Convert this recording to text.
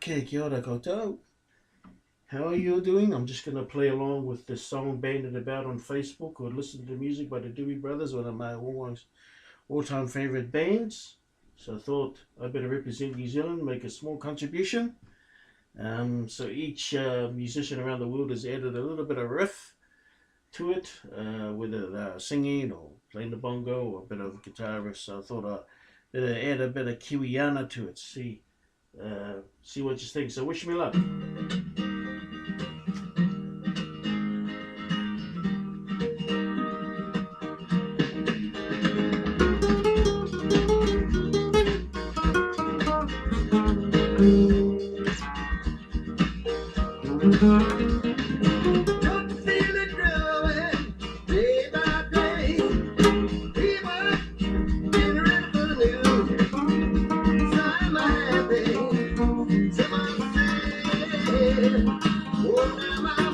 Okay, kia ora koutou. How are you doing? I'm just going to play along with this song bandied about on Facebook or Listen to Music by the Doobie Brothers, one of my all-time favorite bands. So I thought I better represent New Zealand, make a small contribution. So each musician around the world has added a little bit of riff to it, whether they're singing or playing the bongo or a bit of guitar riff. So I thought I'd better add a bit of KIWI to it. See what you think. So wish me luck. Don't you feel it growing day by day? People getting ready for the new summer happy. Someone said, oh, now